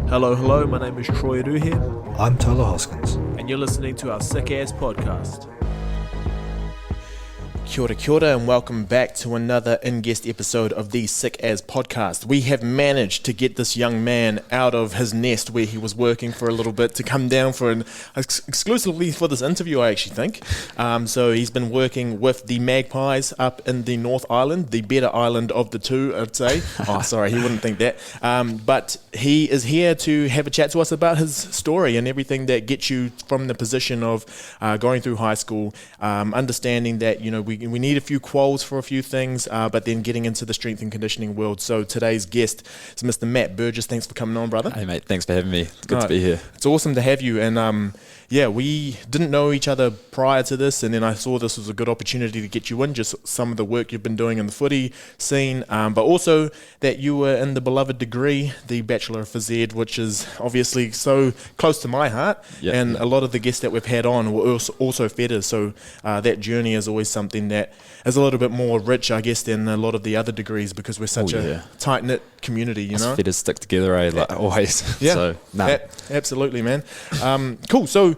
Hello, my name is Troy Adu here, I'm Tyler Hoskins. and you're listening to our Sick Ass podcast. Kia ora, and welcome back to another in-guest episode of the Sick As podcast. We have managed to get this young man out of his nest where he was working for a little bit to come down for exclusively for this interview, I actually think. So he's been working with the Magpies up in the North Island, the better island of the two, I'd say. Oh, sorry, he wouldn't think that. But he is here to have a chat to us about his story and everything that gets you from the position of going through high school, understanding that, you know, we need a few quals for a few things, but then getting into the strength and conditioning world. So today's guest is Mr. Matt Burgess. Thanks for coming on, brother. Hey mate, thanks for having me. It's good to be here. It's awesome to have you. And we didn't know each other prior to this, and then I saw this was a good opportunity to get you in, just some of the work you've been doing in the footy scene, but also that you were in the beloved degree, the Bachelor of Phys Ed, which is obviously so close to my heart. A lot of the guests that we've had on were also fetters, so that journey is always something that is a little bit more rich, I guess, than a lot of the other degrees, because we're such a tight-knit community, you know? Fetters stick together, like always. Yeah, so, absolutely, man. Cool, so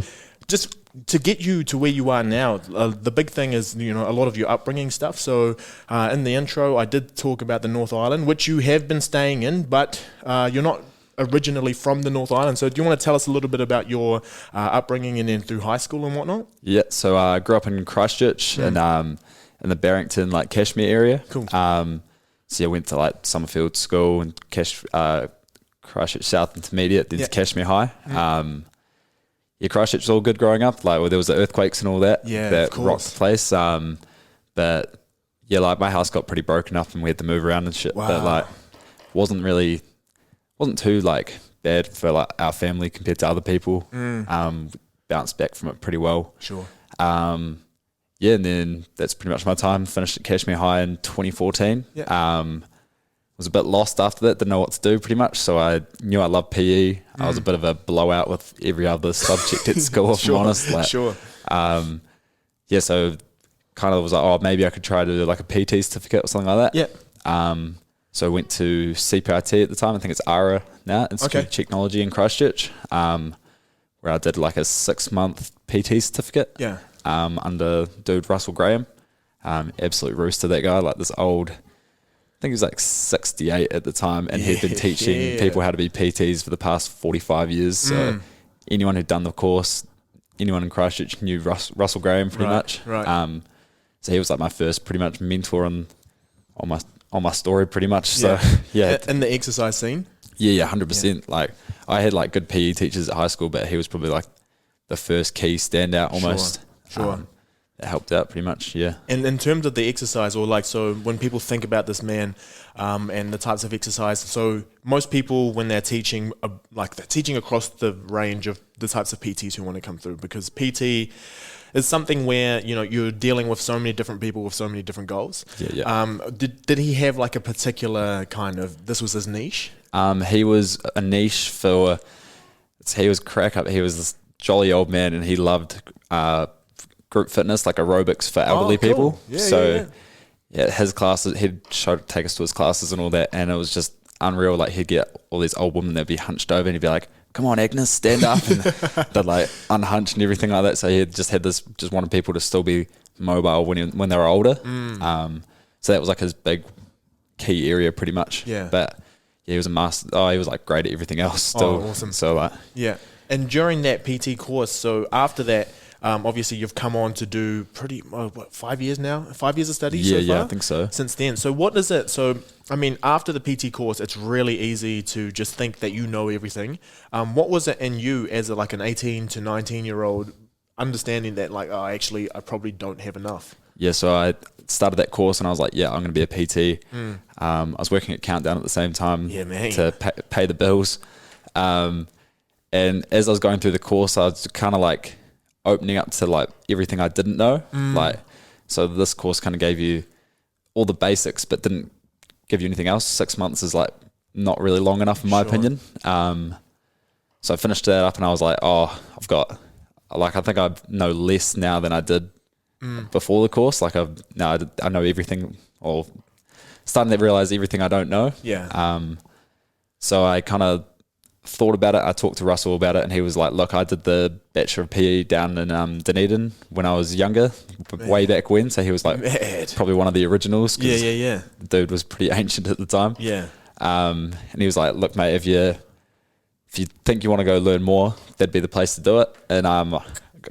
just to get you to where you are now, the big thing is, you know, a lot of your upbringing stuff. So in the intro, I did talk about the North Island, which you have been staying in, but you're not originally from the North Island. So do you want to tell us a little bit about your upbringing and then through high school and whatnot? Yeah, so I grew up in Christchurch and in the Barrington, like Cashmere area. Cool. So I went to like Summerfield School and Christchurch South Intermediate, then to Cashmere High. Christchurch was all good growing up. Like, there was the earthquakes and all that. Yeah, that of course. rocked the place. But yeah, like my house got pretty broken up and we had to move around and shit. Wow. But like, wasn't too like bad for like our family compared to other people. Bounced back from it pretty well. Sure. And then that's pretty much my time. Finished at Cashmere High in 2014. Was a bit lost after that, didn't know what to do pretty much. So I knew I loved PE. I was a bit of a blowout with every other subject at school, if I'm honest. Like, sure. So kind of was like, oh, maybe I could try to do like a PT certificate or something like that. So I went to CPIT at the time. I think it's ARA now, Institute of Technology in Christchurch, where I did like a 6-month PT certificate. Under dude Russell Graham. Absolute rooster, that guy, like this old, I think he was like 68 at the time, and he'd been teaching people how to be PTs for the past 45 years. So anyone who'd done the course, anyone in Christchurch knew Russell Graham pretty much. So he was like my first pretty much mentor on my story pretty much. So In the exercise scene? 100%. Like I had like good PE teachers at high school, but he was probably like the first key standout almost. Sure. That helped out pretty much, And in terms of the exercise, or like, so when people think about this man and the types of exercise, so most people when they're teaching, they're teaching across the range of the types of PTs who want to come through, because PT is something where, you know, you're dealing with so many different people with so many different goals. Did he have like a particular kind of, this was his niche? He was a niche for, he was crack up, he was this jolly old man, and he loved group fitness, like aerobics for elderly people. His classes, he'd take us to his classes and all that, and it was just unreal. Like, he'd get all these old women that'd be hunched over, and he'd be like, come on Agnes, stand up, and they'd like unhunch and everything like that. So he just had this, just wanted people to still be mobile when they were older. So that was like his big key area pretty much. But he was a master. He was like great at everything else still. Awesome. So like, and during that PT course, so after that, obviously you've come on to do 5 years now? 5 years of study so far? I think so. Since then. So what is it? So, I mean, after the PT course, it's really easy to just think that you know everything. What was it in you as like an 18 to 19-year-old understanding that like, I probably don't have enough? So I started that course and I was like, I'm going to be a PT. I was working at Countdown at the same time to pay the bills. And as I was going through the course, I was kind of like opening up to like everything I didn't know. Like, so this course kind of gave you all the basics, but didn't give you anything else. 6 months is like not really long enough in my opinion. So I finished that up and I was like, I think I know less now than I did before the course. Like I know everything, or starting to realize everything I don't know. Yeah. So I kind of thought about it. I talked to Russell about it, and he was like, look, I did the Bachelor of PE down in Dunedin when I was younger, way back when. So he was like probably one of the originals. Yeah. The dude was pretty ancient at the time. Yeah. And he was like, look, mate, if you think you want to go learn more, that'd be the place to do it. And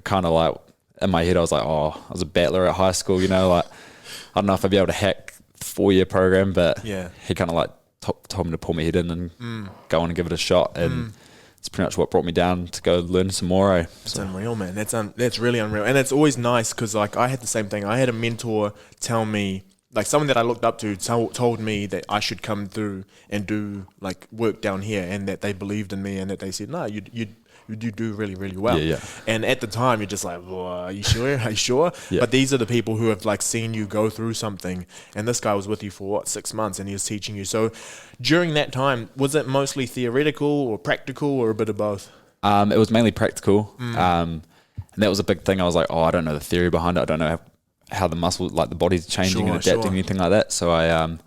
kind of like, in my head, I was like, oh, I was a battler at high school, you know, like, I don't know if I'd be able to hack the 4-year program, but he kind of like told me to pull my head in and go on and give it a shot. And it's pretty much what brought me down to go learn some more. That's unreal, man. That's really unreal. And it's always nice because, like, I had the same thing. I had a mentor tell me, like, someone that I looked up to told me that I should come through and do, like, work down here, and that they believed in me, and that they said, no, you do really, really well. Yeah. And at the time, you're just like, well, are you sure? Are you sure? Yeah. But these are the people who have, like, seen you go through something. And this guy was with you for, 6 months, and he was teaching you. So during that time, was it mostly theoretical or practical or a bit of both? It was mainly practical. And that was a big thing. I was like, I don't know the theory behind it. I don't know how the muscle, like the body's changing and adapting, anything like that. So I'd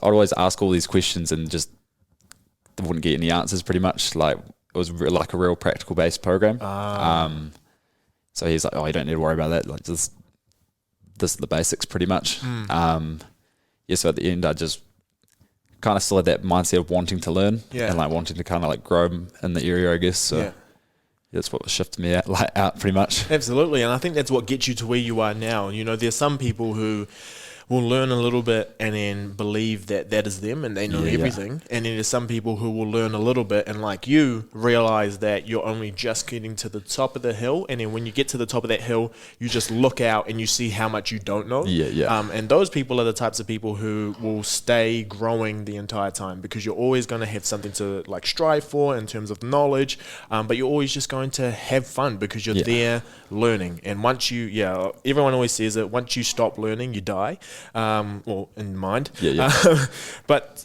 always ask all these questions and just wouldn't get any answers pretty much. Like, it was like a real practical based program. So he's like, you don't need to worry about that. Like, just this is the basics pretty much. So at the end, I just kind of still had that mindset of wanting to learn and like wanting to kind of like grow in the area, I guess. So that's what shifted me out pretty much. Absolutely. And I think that's what gets you to where you are now. You know, there's some people who will learn a little bit and then believe that that is them and they know everything. And then there's some people who will learn a little bit and, like you, realize that you're only just getting to the top of the hill. And then when you get to the top of that hill, you just look out and you see how much you don't know. And those people are the types of people who will stay growing the entire time, because you're always going to have something to, like, strive for in terms of knowledge. But you're always just going to have fun because you're there learning. And once you, everyone always says it, once you stop learning, you die. Well, in mind. But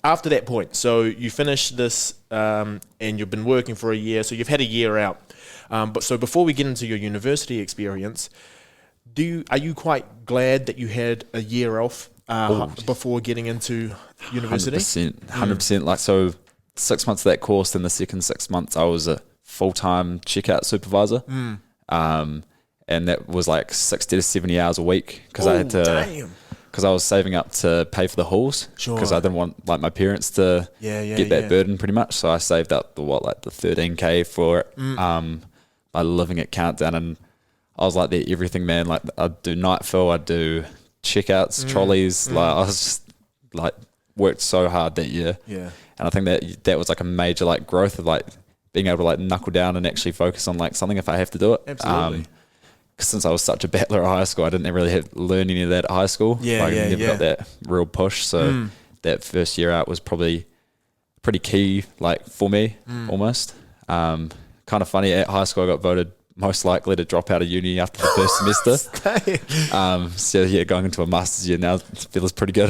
after that point, so you finish this and you've been working for a year, so you've had a year out. But so before we get into your university experience, are you quite glad that you had a year off before getting into university? 100%. Like, so 6 months of that course, then the second 6 months I was a full-time checkout supervisor. And that was like 60 to 70 hours a week because I had to, because I was saving up to pay for the halls because I didn't want, like, my parents to get that burden pretty much. So I saved up the 13K for it by living at Countdown, and I was like there everything, man. Like, I'd do night fill, I'd do checkouts, trolleys. Like, I was just like worked so hard that year. And I think that was like a major like growth of like being able to like knuckle down and actually focus on like something if I have to do it. Absolutely. Since I was such a battler at high school, I didn't really learn any of that at high school. I never got that real push. So that first year out was probably pretty key, like, for me, almost. Kind of funny, at high school I got voted most likely to drop out of uni after the first semester. So going into a master's year now feels pretty good.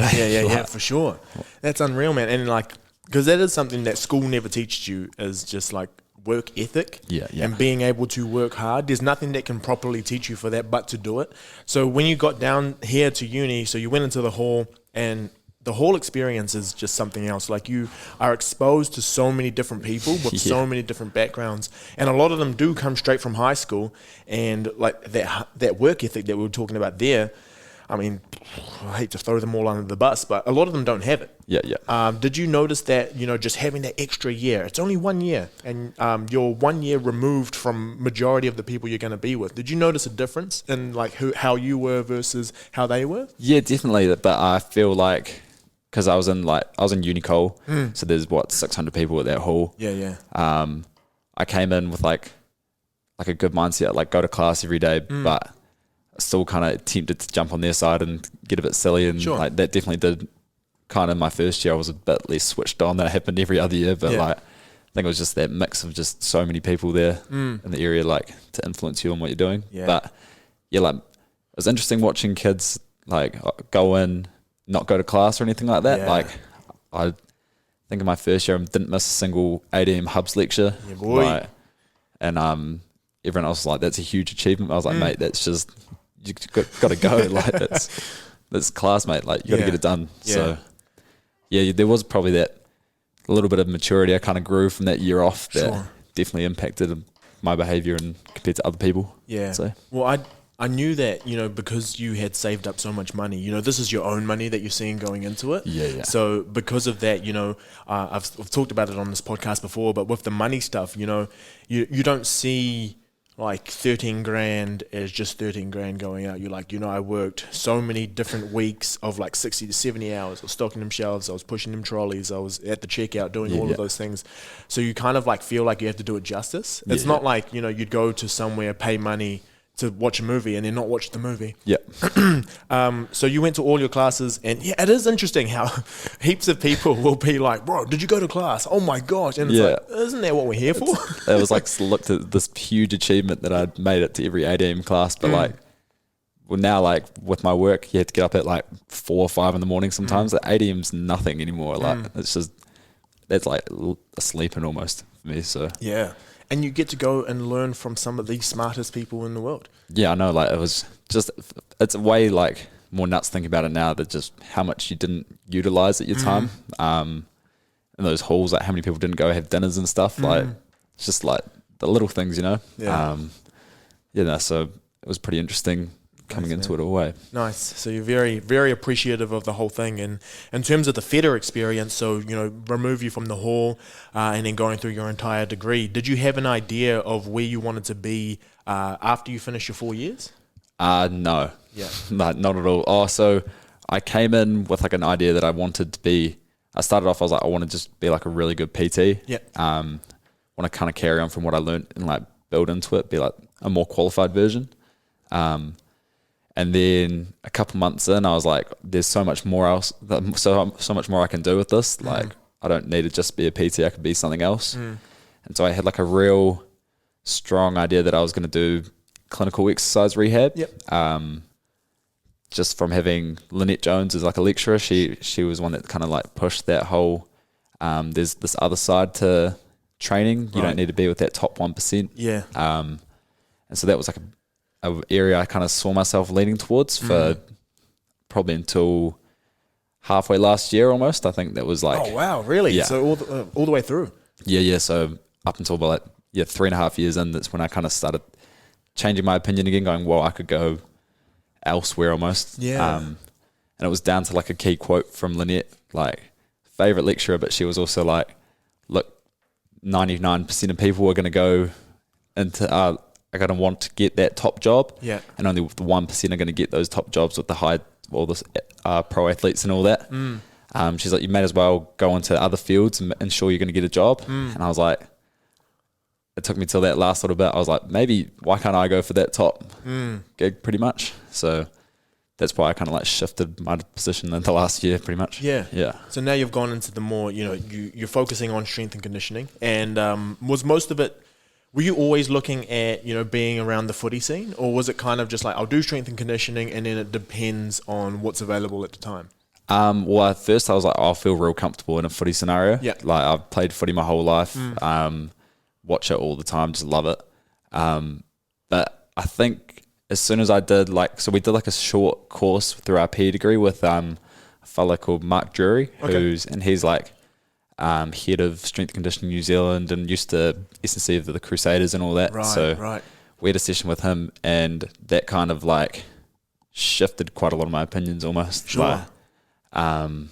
For sure. That's unreal, man. And like, because that is something that school never teaches you, is just like work ethic and being able to work hard. There's nothing that can properly teach you for that but to do it. So when you got down here to uni, so you went into the hall, and the whole experience is just something else. Like, you are exposed to so many different people with so many different backgrounds, and a lot of them do come straight from high school, and like that work ethic that we were talking about there, I mean, I hate to throw them all under the bus, but a lot of them don't have it. Did you notice that, you know, just having that extra year, it's only 1 year, and you're 1 year removed from majority of the people you're going to be with. Did you notice a difference in like how you were versus how they were? Yeah, definitely. But I feel like, because I was in Unicole, so there's 600 people at that hall. I came in with like a good mindset, like go to class every day, but still kind of tempted to jump on their side and get a bit silly, and like that definitely did. Kind of my first year I was a bit less switched on. That happened every other year, but like, I think it was just that mix of just so many people there in the area, like, to influence you on what you're doing. But like, it was interesting watching kids like go in, not go to class or anything like that. Like, I think in my first year I didn't miss a single 8 AM hubs lecture. Like, and everyone else was like, that's a huge achievement. I was like, mate, that's just, you got to go. Like, that's class, mate. Like, you got to get it done. So there was probably that a little bit of maturity I kind of grew from that year off that definitely impacted my behaviour and compared to other people. Yeah. So. Well, I knew that, because you had saved up so much money, this is your own money that you're seeing going into it. Yeah. So because of that, I've talked about it on this podcast before, but with the money stuff, you don't see like 13 grand as just 13 grand going out. You're like, I worked so many different weeks of like 60 to 70 hours. I was stocking them shelves, I was pushing them trolleys, I was at the checkout doing all of those things. So you kind of like feel like you have to do it justice. It's not like, you'd go to somewhere, pay money to watch a movie and then not watch the movie. Yeah. So you went to all your classes, and it is interesting how heaps of people will be like, bro, did you go to class? Oh my gosh. And it's like, isn't that what we're here for? It was like, looked at this huge achievement that I'd made it to every 8 a.m. class, but now like with my work, you have to get up at like 4 or 5 in the morning sometimes. Like 8 a.m.'s nothing anymore. Like it's just, that's like a sleeping almost for me. So yeah. And you get to go and learn from some of the smartest people in the world. Yeah, I know. Like it was just, it's way like more nuts thinking about it now, that just how much you didn't utilize at your time. In those halls, like how many people didn't go have dinners and stuff. Like it's just like the little things, Yeah. So it was pretty interesting coming into it all the way. Nice. So you're very, very appreciative of the whole thing. And in terms of the feder experience, so, remove you from the hall and then going through your entire degree, did you have an idea of where you wanted to be after you finished your 4 years? No. Yeah. No, not at all. Oh, so I came in with like an idea that I wanted to be, I started off, I was like, I want to just be like a really good PT. Yeah. Want to kind of carry on from what I learned and like build into it, be like a more qualified version. And then a couple months in, I was like, there's so much more else, so much more I can do with this. Like, I don't need to just be a PT, I could be something else. And so I had like a real strong idea that I was going to do clinical exercise rehab. Yep. Just from having Lynette Jones as like a lecturer, she was one that kind of like pushed that whole, there's this other side to training. You don't need to be with that top 1%. Yeah. And so that was like a area I kind of saw myself leaning towards for probably until halfway last year almost. I think that was like... Oh, wow, really? Yeah. So all the way through? Yeah. So up until about 3.5 years in, that's when I kind of started changing my opinion again, going, well, I could go elsewhere almost. Yeah. And it was down to like a key quote from Lynette, like favourite lecturer, but she was also like, look, 99% of people are going to go into... are going to want to get that top job, and only the 1% are going to get those top jobs with the high, pro athletes and all that. She's like, you may as well go into other fields and ensure you're going to get a job. And I was like, it took me till that last little bit. I was like, maybe why can't I go for that top gig, pretty much? So that's why I kind of like shifted my position in the last year, pretty much. Yeah. So now you've gone into the more, you're focusing on strength and conditioning, and was most of it. Were you always looking at, being around the footy scene, or was it kind of just like, I'll do strength and conditioning and then it depends on what's available at the time? Well, at first I was like, I'll feel real comfortable in a footy scenario. Yeah. Like I've played footy my whole life, watch it all the time, just love it. But I think as soon as I did so we did like a short course through our PE degree with a fella called Mark Drury, he's like, head of Strength and Conditioning New Zealand and used to S&C of the Crusaders and all that. Right. We had a session with him, and that kind of like shifted quite a lot of my opinions almost. Sure. So.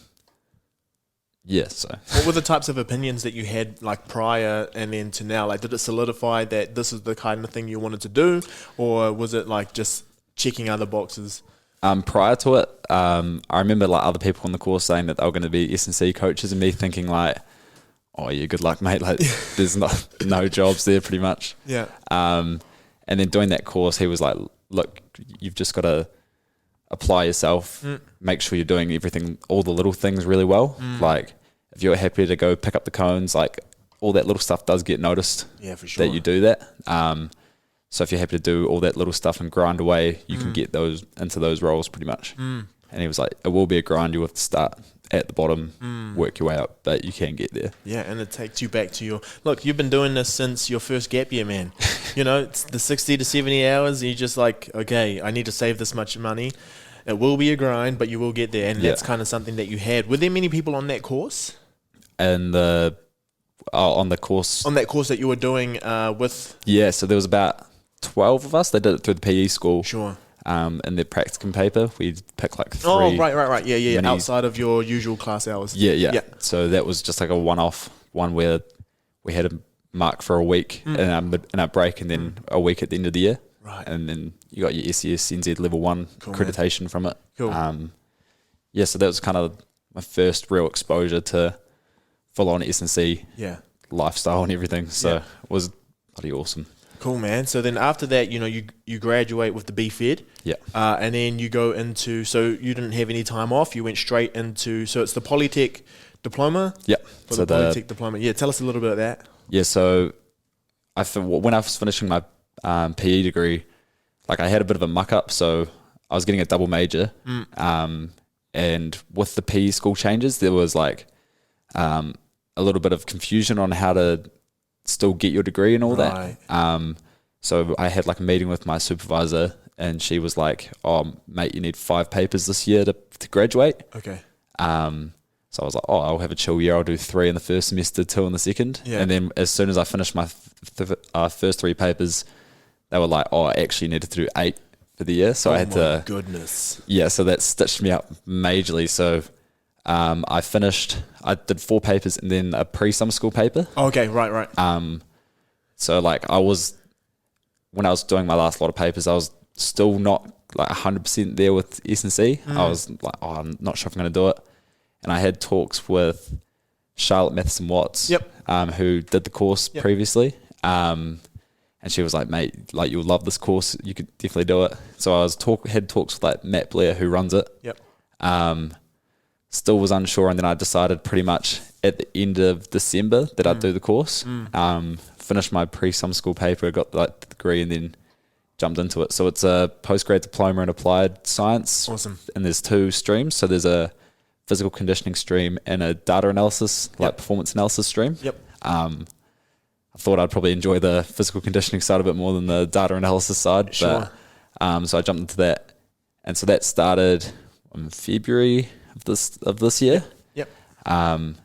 What were the types of opinions that you had like prior and then to now? Like, did it solidify that this is the kind of thing you wanted to do, or was it like just checking other boxes? Prior to it, I remember like other people on the course saying that they were going to be S&C coaches, and me thinking like, oh yeah, good luck, mate. Like there's no jobs there pretty much. Yeah. And then doing that course, he was like, look, you've just got to apply yourself, make sure you're doing everything, all the little things really well. Like if you're happy to go pick up the cones, like all that little stuff does get noticed. Yeah, for sure. That you do that. So if you're happy to do all that little stuff and grind away, you can get those into those roles pretty much. And he was like, it will be a grind. You have to start at the bottom, work your way up, but you can get there. Yeah, and it takes you back to look, you've been doing this since your first gap year, man. It's the 60 to 70 hours. You're just like, okay, I need to save this much money. It will be a grind, but you will get there. And that's kind of something that you had. Were there many people on that course? on the course. On that course that you were doing with... Yeah, so there was about 12 of us. They did it through the PE school. Sure. In their practicum paper, we'd pick like 3. Oh, right. Yeah. Outside of your usual class hours. Yeah. So that was just like a one-off one where we had a mark for a week in our break and then a week at the end of the year. Right. And then you got your SES NZ level 1 accreditation from it. Cool. So that was kind of my first real exposure to full-on S&C lifestyle and everything. So it was bloody awesome. Cool, man. So then after that, you graduate with the BFed. Yeah. And then you go into, so you didn't have any time off. You went straight into, so it's the Polytech Diploma? Yeah. For the Polytech Diploma. Yeah, tell us a little bit of that. Yeah, so when I was finishing my PE degree, like I had a bit of a muck up, so I was getting a double major. And with the PE school changes, there was like a little bit of confusion on how to still get your degree and all that. So I had like a meeting with my supervisor and she was like, oh, mate, you need 5 papers this year to graduate. Okay. So I was like, I'll have a chill year. I'll do 3 in the first semester, 2 in the second. Yeah. And then as soon as I finished my first 3 papers, they were like, I actually needed to do 8 for the year. So I had to... Oh my goodness. Yeah, so that stitched me up majorly. So I did 4 papers and then a pre-summer school paper. Okay, right. So like when I was doing my last lot of papers, I was still not like 100% there with S&C. I was like, I'm not sure if I'm going to do it. And I had talks with Charlotte Matheson-Watts, who did the course previously. And she was like, mate, like you'll love this course. You could definitely do it. So I had talks with like Matt Blair, who runs it. Still was unsure. And then I decided pretty much at the end of December that I'd do the course. Finished my pre-summer school paper, got like the degree and then jumped into it. So it's a postgrad diploma in applied science. Awesome. And there's 2 streams. So there's a physical conditioning stream and a data analysis, like performance analysis stream. I thought I'd probably enjoy the physical conditioning side a bit more than the data analysis side. Sure. But so I jumped into that. And so that started in February of this year. And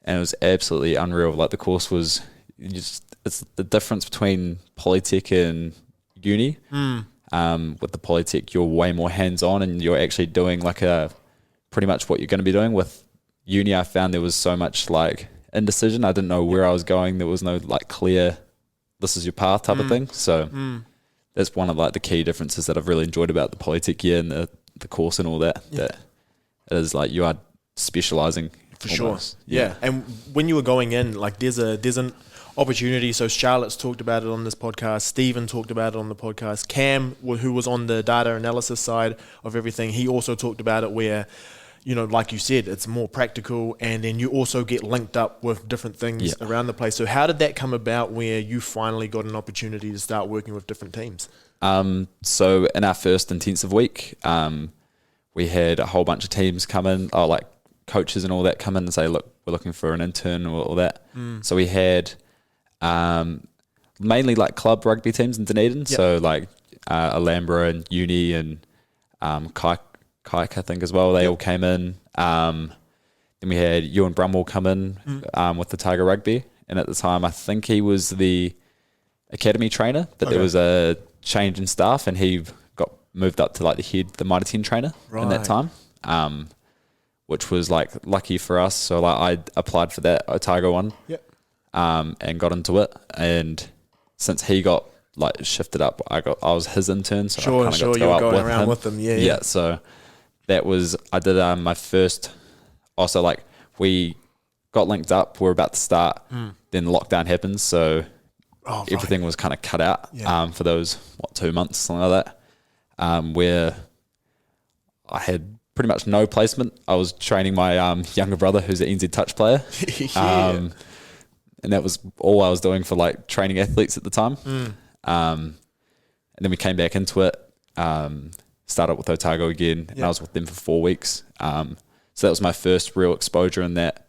it was absolutely unreal. Like the course was it's the difference between Polytech and uni. With the Polytech, you're way more hands-on and you're actually doing like pretty much what you're going to be doing. With uni, I found there was so much like indecision. I didn't know where I was going. There was no like clear, this is your path type of thing. So that's one of like the key differences that I've really enjoyed about the Polytech year and the course and all that. That it is like you are specializing for almost. Sure. Yeah. And when you were going in, like there's an opportunity. So Charlotte's talked about it on this podcast. Stephen talked about it on the podcast. Cam, who was on the data analysis side of everything, he also talked about it where, like you said, it's more practical and then you also get linked up with different things around the place. So how did that come about where you finally got an opportunity to start working with different teams? So in our first intensive week, we had a whole bunch of teams come in, like coaches and all that come in and say, look, we're looking for an intern or all that. So we had mainly like club rugby teams in Dunedin. So like Alhambra and Uni and Kayak, I think as well. They all came in. Then we had Ewan Brumwell come in with the Tiger Rugby. And at the time, I think he was the academy trainer, but there was a change in staff and he got moved up to like the Mitre 10 trainer in that time, which was like lucky for us. So like I applied for that Otago one and got into it. And since he got like shifted up, I was his intern. So I kind of got to go out around with him. Yeah. So that was, I did my first, also like we got linked up, we were about to start, then lockdown happened. So everything was kind of cut out for those, 2 months, something like that, where I had pretty much no placement. I was training my younger brother who's an NZ touch player. And that was all I was doing for like training athletes at the time. And then we came back into it, started with Otago again, and I was with them for 4 weeks. So that was my first real exposure in that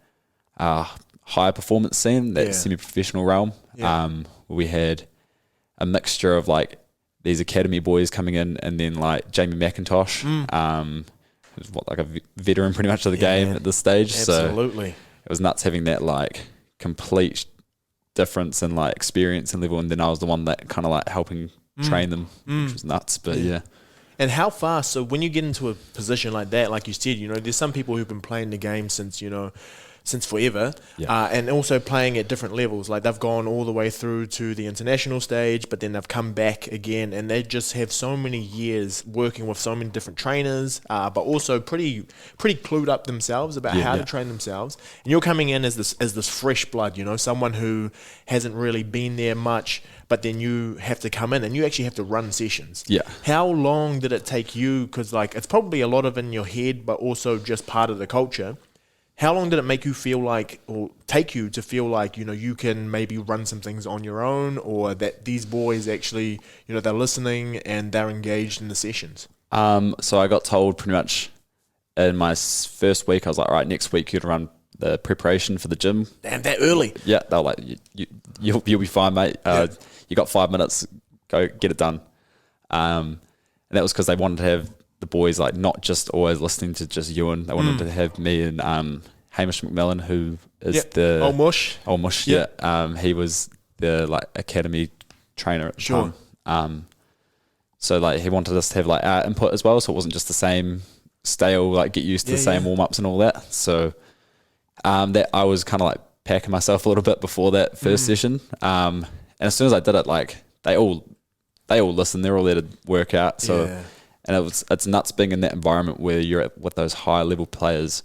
high performance scene, that semi-professional realm. We had a mixture of like these academy boys coming in, and then like Jamie McIntosh, who's like a veteran pretty much of the game at this stage. Absolutely. it was nuts having that like complete difference in like experience and level, and then I was the one that kind of like helping train them, which was nuts. But yeah. And how fast? So when you get into a position like that, like you said, there's some people who've been playing the game since since forever, and also playing at different levels. Like they've gone all the way through to the international stage, but then they've come back again, and they just have so many years working with so many different trainers, but also pretty clued up themselves about how to train themselves. And you're coming in as this fresh blood, someone who hasn't really been there much, but then you have to come in and you actually have to run sessions. Yeah. How long did it take you? Because like it's probably a lot of in your head, but also just part of the culture. How long did it make you feel like, or take you to feel like, you can maybe run some things on your own, or that these boys actually, they're listening and they're engaged in the sessions? So I got told pretty much in my first week, I was like, all right, next week you'd run the preparation for the gym. Damn, that early. Yeah, they were like, you'll be fine, mate. You got 5 minutes, go get it done. And that was because they wanted to have the boys like not just always listening to just Ewan. They wanted to have me and Hamish McMillan, who is the old mush. Yeah. He was the like academy trainer at the time. So like he wanted us to have like our input as well, so it wasn't just the same stale, like get used to the same warm ups and all that. So that I was kind of like packing myself a little bit before that first session. And as soon as I did it, like they all listen. They're all there to work out. So. And it's nuts being in that environment where you're with those high level players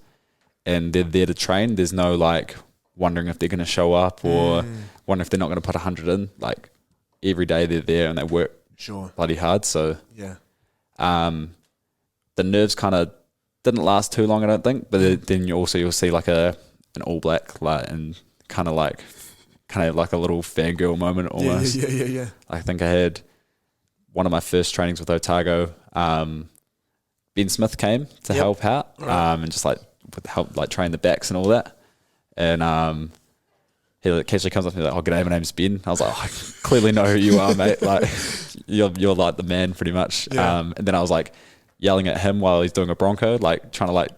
and they're there to train. There's no like wondering if they're going to show up or wondering if they're not going to put 100 in. Like every day they're there and they work bloody hard. So the nerves kind of didn't last too long, I don't think. But then you'll see like an All Black like and kind of like a little fangirl moment almost. Yeah. I think I had one of my first trainings with Otago. Ben Smith came to help out, and just like help like train the backs and all that. And he casually comes up to me like, "Oh, g'day, my name's Ben." I was like, "I clearly know who you are, mate. Like, you're like the man, pretty much." And then I was like yelling at him while he's doing a Bronco, like trying to like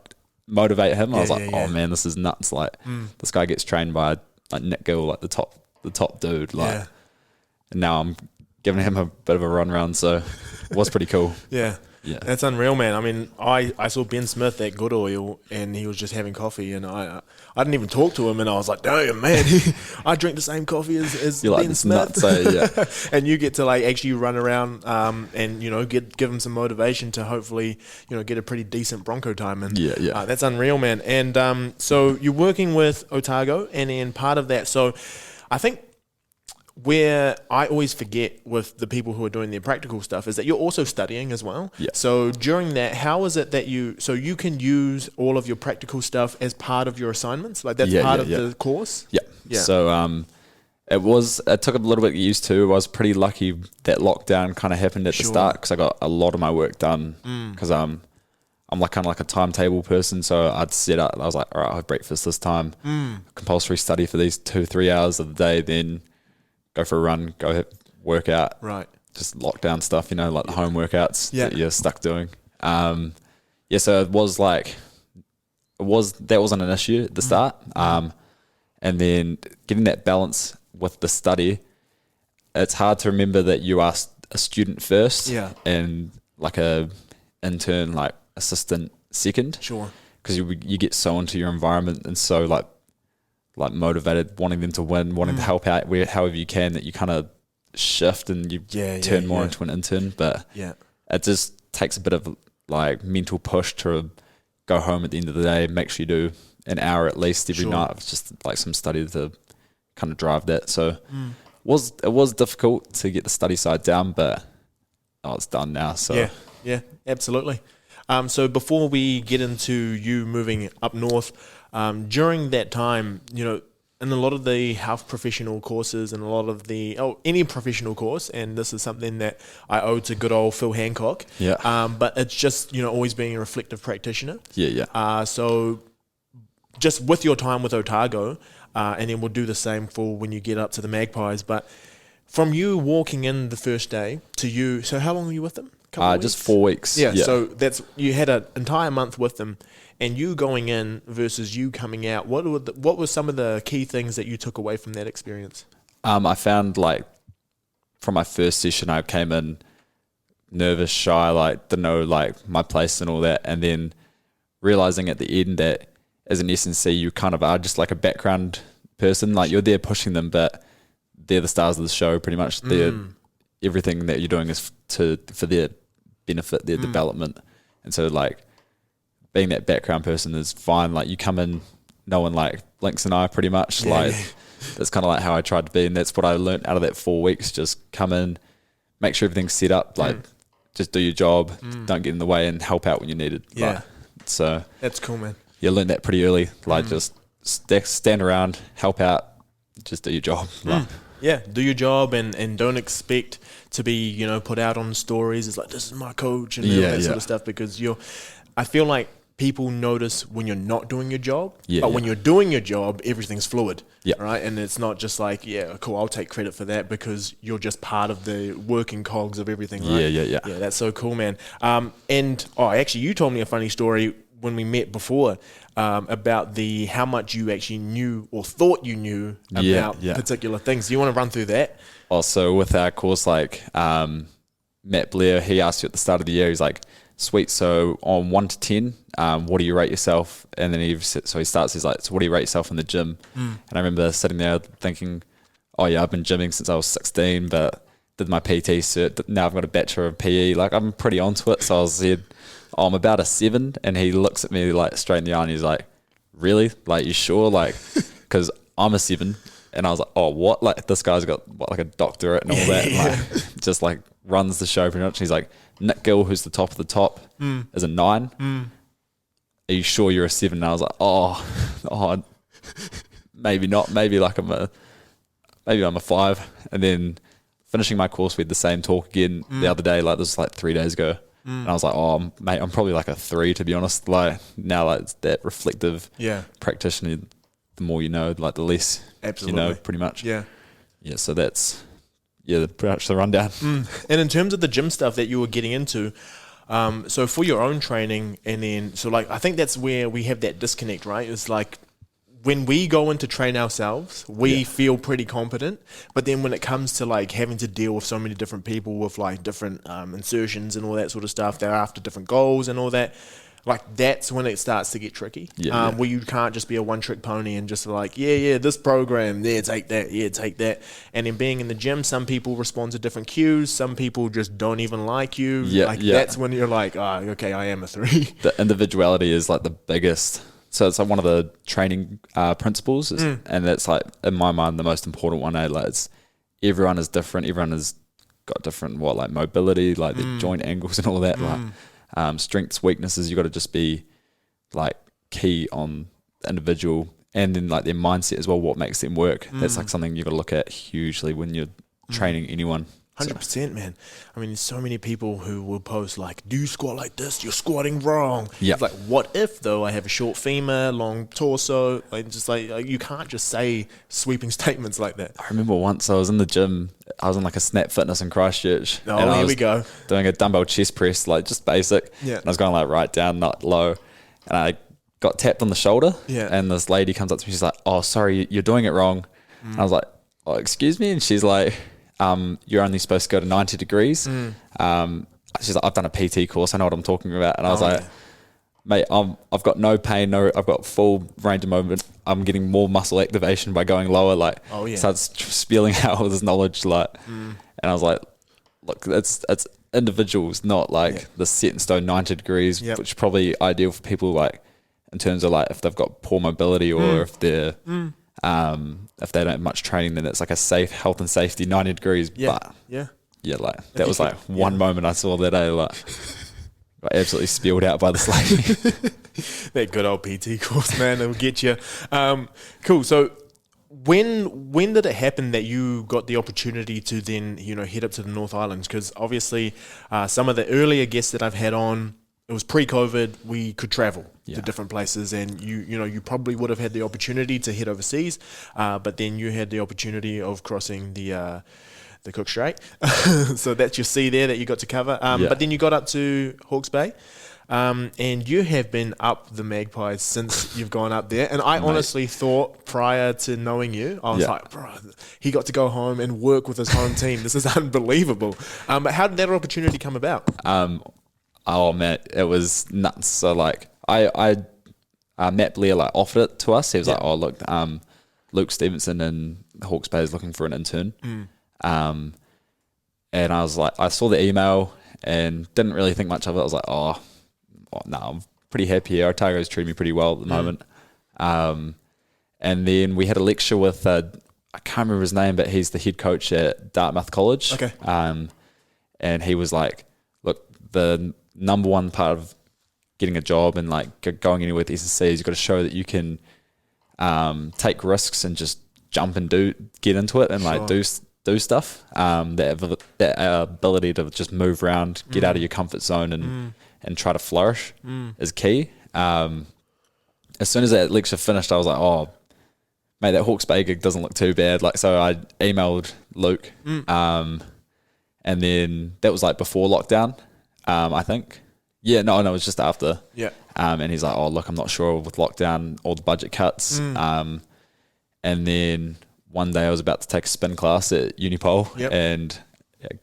motivate him. I was like, "Oh man, this is nuts! Like, this guy gets trained by like Nick Gill, like the top dude. Like, and now I'm giving him a bit of a run round, so it was pretty cool." Yeah, that's unreal, man. I mean, I saw Ben Smith at Good Oil, and he was just having coffee, and I didn't even talk to him, and I was like, damn, man, I drink the same coffee as You're Ben like, Smith. Nuts, and you get to like actually run around, and give him some motivation to hopefully get a pretty decent Bronco time. And that's unreal, man. And so you're working with Otago, and then part of that. So I think where I always forget with the people who are doing their practical stuff is that you're also studying as well. Yeah. So during that, how is it that you can use all of your practical stuff as part of your assignments? Like that's part of the course? Yeah. So it took a little bit to get used to. I was pretty lucky that lockdown kind of happened at the start because I got a lot of my work done because I'm like kind of like a timetable person. So I'd set up, I was like, all right, I'll have breakfast this time, compulsory study for these 2-3 hours of the day, then go for a run, go work out. Right. Just lockdown stuff, like the home workouts that you're stuck doing. So it was like, that wasn't an issue at the start. And then getting that balance with the study, it's hard to remember that you are a student first and like a intern, like assistant second. Sure. Because you get so into your environment and so like motivated, wanting them to win, wanting to help out however you can, that you kind of shift and you turn more into an intern. But it just takes a bit of like mental push to go home at the end of the day, make sure you do an hour at least every night. It's just like some study to kind of drive that. So it was difficult to get the study side down, but it's done now. So yeah, absolutely. So before we get into you moving up north, during that time, in a lot of the health professional courses and a lot of any professional course, and this is something that I owe to good old Phil Hancock. Yeah. But it's just, always being a reflective practitioner. Yeah. So just with your time with Otago, and then we'll do the same for when you get up to the Magpies, but from you walking in the first day to you, so how long were you with them? couple weeks? Just 4 weeks. Yeah, so that's you had an entire month with them, and you going in versus you coming out. What were some of the key things that you took away from that experience? I found like from my first session, I came in nervous, shy, like didn't know like my place and all that, and then realizing at the end that as an S&C, you kind of are just like a background person. Like you're there pushing them, but they're the stars of the show pretty much. They're everything that you're doing is for their benefit, their development. And so like being that background person is fine. Like you come in knowing like blinks an eye pretty much. That's kind of like how I tried to be, and that's what I learned out of that 4 weeks. Just come in, make sure everything's set up, like just do your job, don't get in the way, and help out when you needed. So that's cool, man. You learned that pretty early. Like just stand around, help out, just do your job. Yeah, do your job and don't expect to be, put out on stories. It's like, this is my coach and all that sort of stuff, because I feel like people notice when you're not doing your job, but when you're doing your job, everything's fluid, right? And it's not just like, cool, I'll take credit for that because you're just part of the working cogs of everything, right? Yeah, that's so cool, man. Actually, you told me a funny story when we met before about how much you actually knew or thought you knew about particular things. Do you want to run through that? Also, with our course, like Matt Blair, he asked you at the start of the year, he's like, sweet, so on 1 to 10, what do you rate yourself? And then he starts, he's like, so what do you rate yourself in the gym? And I remember sitting there thinking, oh yeah, I've been gymming since I was 16, but did my PT cert, now I've got a Bachelor of PE, like I'm pretty onto it. So I said, I'm about a 7, and he looks at me like straight in the eye and he's like, really? Like, you sure? Like, because I'm a 7. And I was like, oh, what? Like, this guy's got like a doctorate and all that. Like, just like runs the show pretty much. He's like, Nick Gill, who's the top of the top, is a 9. Are you sure you're a 7? And I was like, oh, maybe not. Maybe I'm a 5. And then finishing my course, we had the same talk again the other day. Like, this was like 3 days ago. And I was like, oh, mate, I'm probably like a 3, to be honest. Like, now, like, it's that reflective practitioner, the more you know, like, the less you know, pretty much. Yeah, so that's, pretty much the rundown. And in terms of the gym stuff that you were getting into, so for your own training, and then, so, like, I think that's where we have that disconnect, right? It's like, when we go in to train ourselves, we feel pretty competent. But then when it comes to like having to deal with so many different people with like different insertions and all that sort of stuff, they're after different goals and all that. Like that's when it starts to get tricky. Where you can't just be a one-trick pony and just like, this program, take that. And then being in the gym, some people respond to different cues. Some people just don't even like you. That's when you're like, okay, I am a 3. The individuality is like the biggest. So it's like one of the training principles, and that's like, in my mind, the most important one. Like, everyone is different. Everyone has got different mobility, like their joint angles and all that. Like strengths, weaknesses. You got to just be like key on the individual, and then like their mindset as well. What makes them work? That's like something you got to look at hugely when you're training anyone. 100%, man. I mean, there's so many people who will post like, do you squat like this? You're squatting wrong. It's like, what if though I have a short femur, long torso? Like, just like, you can't just say sweeping statements like that. I remember once I was in the gym, I was in like a Snap Fitness in Christchurch. Oh, here we go. Doing a dumbbell chest press, like just basic. And I was going like right down, not low. And I got tapped on the shoulder. And this lady comes up to me, she's like, oh, sorry, you're doing it wrong. And I was like, oh, excuse me? And she's like, you're only supposed to go to 90 degrees. She's like, I've done a PT course, I know what I'm talking about. And I was like, mate, I've got no pain, I've got full range of movement. I'm getting more muscle activation by going lower. Like, starts spilling out all this knowledge. Like, and I was like, look, it's individuals, not like the set in stone 90 degrees, which is probably ideal for people like in terms of like if they've got poor mobility or if they're if they don't have much training, then it's like a safe health and safety 90 degrees. But like that was like one moment I saw that I like got absolutely spilled out by this lady. That good old PT course, man, it'll get you. Cool. So when did it happen that you got the opportunity to then head up to the North Islands? Because obviously some of the earlier guests that I've had on, it was pre-COVID, we could travel to different places, and you probably would have had the opportunity to head overseas, but then you had the opportunity of crossing the to cook straight. So that's your C there that you got to cover. But then you got up to Hawkes Bay. And you have been up the Magpies since you've gone up there. And I honestly thought prior to knowing you, I was like, bro, he got to go home and work with his home team. This is unbelievable. But how did that opportunity come about? Oh man, it was nuts. So like Matt Blair like offered it to us. He was like, oh look, Luke Stevenson and Hawkes Bay is looking for an intern. And I was like, I saw the email and didn't really think much of it. I was like, oh no, I'm pretty happy here. Otago's treating me pretty well at the moment. And then we had a lecture with, I can't remember his name, but he's the head coach at Dartmouth College. Okay. And he was like, look, the number one part of getting a job and like going anywhere with S&C is you've got to show that you can take risks and just jump and get into it and like do stuff. That ability to just move around, get out of your comfort zone and try to flourish is key. As soon as that lecture finished, I was like, oh, mate, that Hawkes Bay gig doesn't look too bad. Like, so I emailed Luke, and then that was like before lockdown, I think. Yeah, no, it was just after. Yeah. And he's like, oh, look, I'm not sure with lockdown, all the budget cuts. And then one day I was about to take a spin class at Unipol and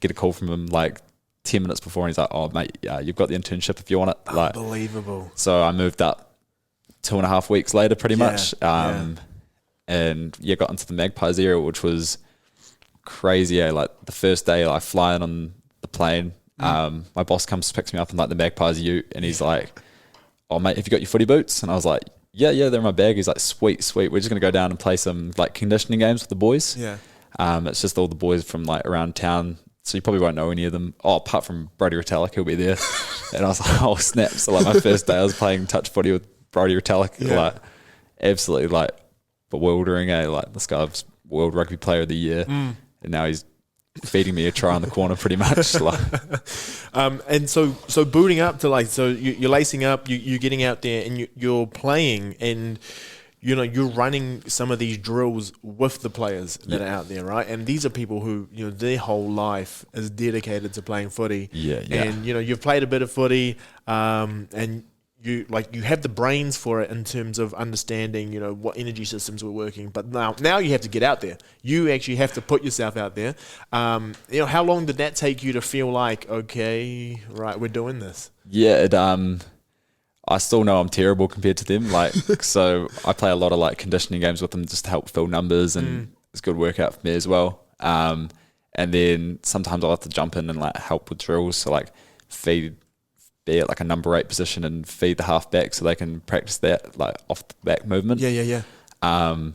get a call from him like 10 minutes before, and he's like, oh, mate, you've got the internship if you want it. Like, unbelievable. So I moved up 2.5 weeks later pretty much. And got into the Magpies area, which was crazy. Like the first day I fly in on the plane, my boss comes picks me up in like the Magpies ute, and he's like, oh mate, have you got your footy boots? And I was like, yeah, they're in my bag. He's like, sweet, we're just gonna go down and play some like conditioning games with the boys. It's just all the boys from like around town, so you probably won't know any of them. Oh, apart from Brody Retallick, he'll be there. And I was like, oh snap. So like my first day I was playing touch footy with Brody Retallick, like absolutely like bewildering. Like this guy's World Rugby Player of the Year, and now he's feeding me a try on the corner pretty much. Like. And so booting up to like, so you're lacing up, you're getting out there and you're playing, and you know, you're running some of these drills with the players that are out there, right? And these are people who, you know, their whole life is dedicated to playing footy. And, you know, you've played a bit of footy, and you have the brains for it in terms of understanding, you know, what energy systems were working. But now you have to get out there. You actually have to put yourself out there. You know, how long did that take you to feel like, okay, right, we're doing this? Yeah, I still know I'm terrible compared to them. Like, so I play a lot of like conditioning games with them just to help fill numbers, and it's a good workout for me as well. And then sometimes I'll have to jump in and like help with drills. So like be at like a number 8 position and feed the half back so they can practice that like off the back movement. And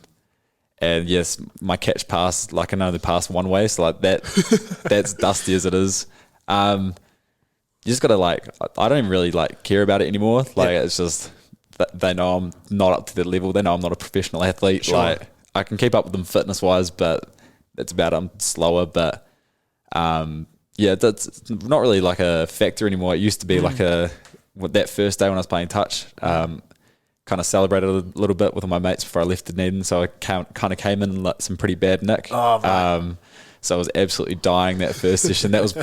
yes, my catch pass, like I can only pass one way, so like that's dusty as it is. You just gotta like, I don't even really like care about it anymore. Like it's just they know I'm not up to their level. They know I'm not a professional athlete. Like I can keep up with them fitness wise, but that's about it. I'm slower, but that's not really like a factor anymore. It used to be like that first day when I was playing touch, kind of celebrated a little bit with my mates before I left Dunedin. So I kind of came in like some pretty bad nick. So I was absolutely dying that first session. That was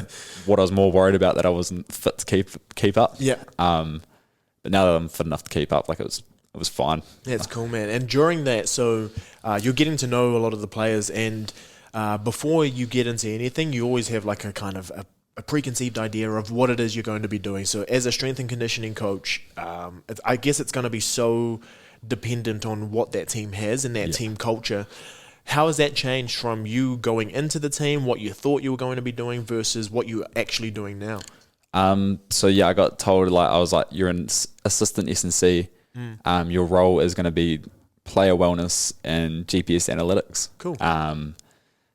what I was more worried about, that I wasn't fit to keep up. But now that I'm fit enough to keep up, like it was fine. Yeah, it's cool, man. And during that, so you're getting to know a lot of the players, and before you get into anything, you always have like a kind of a preconceived idea of what it is you're going to be doing. So as a strength and conditioning coach, I guess it's going to be so dependent on what that team has and that team culture. How has that changed from you going into the team, what you thought you were going to be doing versus what you're actually doing now? I got told, like, I was like, you're an assistant S&C. Your role is going to be player wellness and GPS analytics. Cool.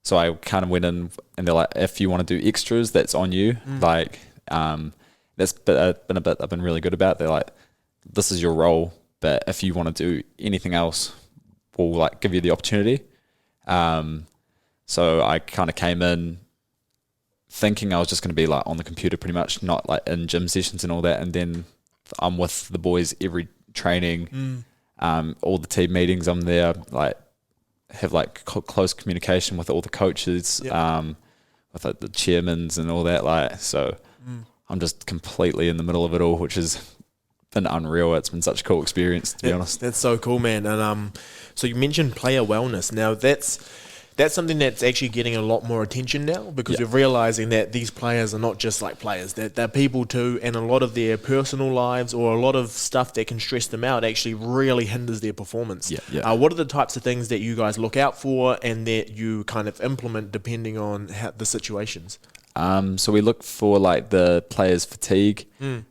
So I kind of went in and they're like, if you want to do extras, that's on you. Like, that's been a bit I've been really good about. They're like, this is your role, but if you want to do anything else, we'll like give you the opportunity. So I kind of came in thinking I was just going to be like on the computer pretty much, not like in gym sessions and all that. And then I'm with the boys every training, all the team meetings. I'm there, like have like close communication with all the coaches, with with like the chairmans and all that. Like, so I'm just completely in the middle of it all, which has been unreal. It's been such a cool experience, to be honest. That's so cool, man. And so you mentioned player wellness. Now that's something that's actually getting a lot more attention now, because we're realizing that these players are not just like players. They're people too, and a lot of their personal lives or a lot of stuff that can stress them out actually really hinders their performance. What are the types of things that you guys look out for and that you kind of implement depending on the situations? So we look for like the players' fatigue,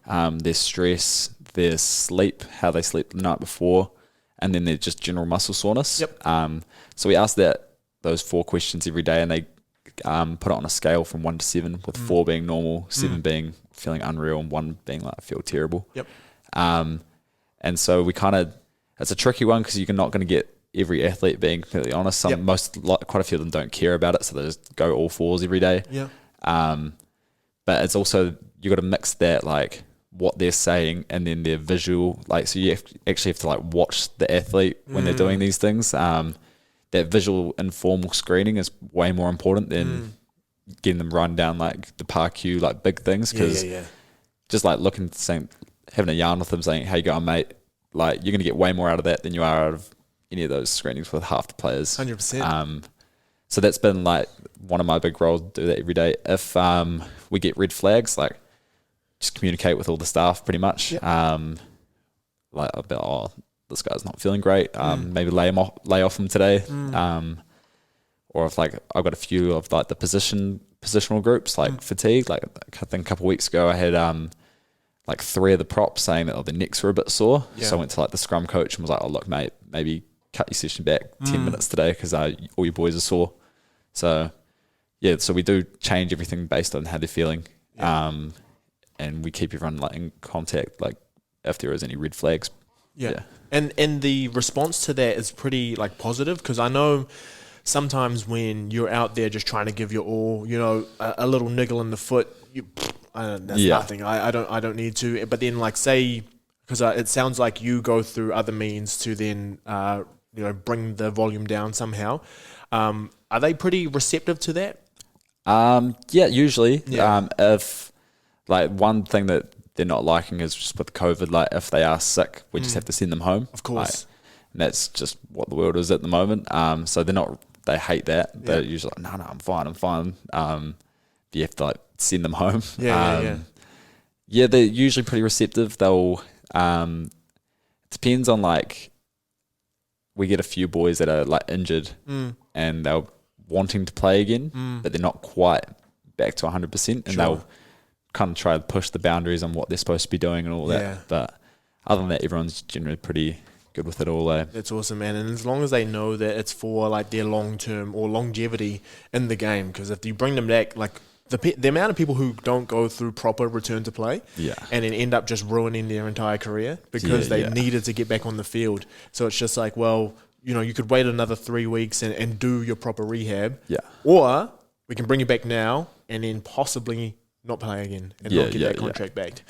their stress, their sleep, how they sleep the night before, and then their just general muscle soreness. So we ask those 4 questions every day, and they put it on a scale from 1 to 7, with 4 being normal, 7 being feeling unreal, and 1 being like I feel terrible. And so we it's a tricky one, because you're not going to get every athlete, being completely honest. Quite a few of them don't care about it, so they just go all 4s every day. But it's also, you got to mix that, like what they're saying and then their visual, like, so you actually have to like watch the athlete when they're doing these things. That visual informal screening is way more important than getting them run down like the parkour, like big things. Because just like having a yarn with them, saying, "How you going, mate?" Like, you're gonna get way more out of that than you are out of any of those screenings with half the players. 100%. So that's been like one of my big roles, do that every day. If we get red flags, like just communicate with all the staff pretty much. Like about, this guy's not feeling great. Maybe lay off him today. Or if like I've got a few of like the positional groups, like fatigue. Like I think a couple of weeks ago I had like 3 of the props saying that their necks were a bit sore. So I went to like the scrum coach and was like, "Oh look, mate, maybe cut your session back 10 minutes today, because all your boys are sore." So so we do change everything based on how they're feeling. And we keep everyone like in contact, like if there is any red flags. And the response to that is pretty like positive, because I know sometimes when you're out there just trying to give your all, you know, a little niggle in the foot, that's nothing. I don't need to. But then like say, because it sounds like you go through other means to then bring the volume down somehow. Are they pretty receptive to that? Usually. If like one thing that they're not liking is just with COVID, like if they are sick, we just have to send them home. Of course. Like, and that's just what the world is at the moment. So they hate that. They're usually like, no, I'm fine. You have to like send them home. They're usually pretty receptive. They'll, depends on like, we get a few boys that are like injured and they're wanting to play again, but they're not quite back to 100%, and they'll kind of try to push the boundaries on what they're supposed to be doing and all that. But other than that, everyone's generally pretty good with it all. That's awesome, man. And as long as they know that it's for like their long-term or longevity in the game, because if you bring them back, like the amount of people who don't go through proper return to play and then end up just ruining their entire career because they needed to get back on the field. So it's just like, well, you know, you could wait another 3 weeks and do your proper rehab. Or we can bring you back now and then possibly not play again and not get that contract back.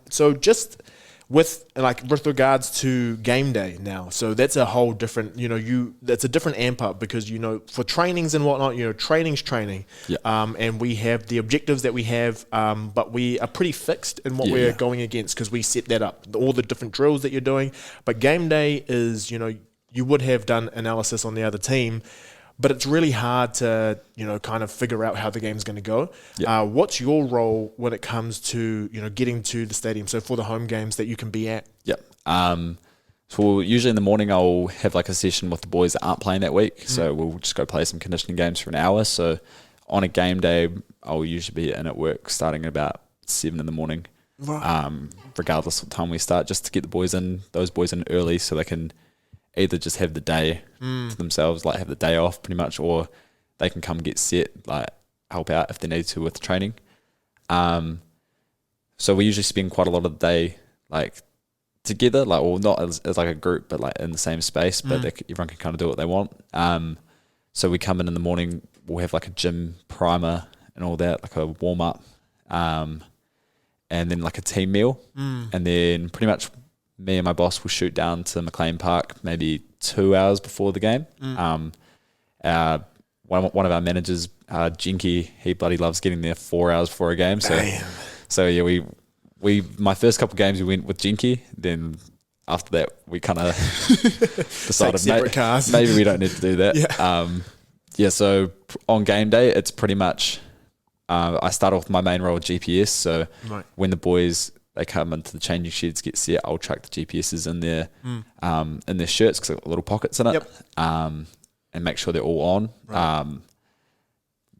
So just with regards to game day now, so that's a whole different, that's a different amp up, because, for trainings and whatnot, training's training. And we have the objectives that we have, but we are pretty fixed in what we're going against, because we set that up, all the different drills that you're doing. But game day is, you would have done analysis on the other team, but it's really hard to, kind of figure out how the game's going to go. What's your role when it comes to, getting to the stadium? So for the home games that you can be at? So usually in the morning I'll have like a session with the boys that aren't playing that week. So we'll just go play some conditioning games for an hour. So on a game day, I'll usually be in at work starting at about 7 in the morning, regardless of what time we start, just to get those boys in early, so they can either just have the day to themselves, like have the day off pretty much, or they can come get set, like help out if they need to with training. So we usually spend quite a lot of the day like together, like, or not as like a group, but like in the same space, but everyone can kind of do what they want. So we come in the morning, we'll have like a gym primer and all that, like a warm up, and then like a team meal, and then pretty much me and my boss will shoot down to McLean Park maybe 2 hours before the game. one of our managers, Jinky, he bloody loves getting there 4 hours before a game. So yeah, my first couple of games we went with Jinky. Then after that, we kind of decided maybe we don't need to do that. Yeah. So on game day, it's pretty much I start off with my main role with GPS. So when the boys they come into the changing sheds, get set, I'll chuck the GPSs in their shirts because they've got little pockets in it. And make sure they're all on.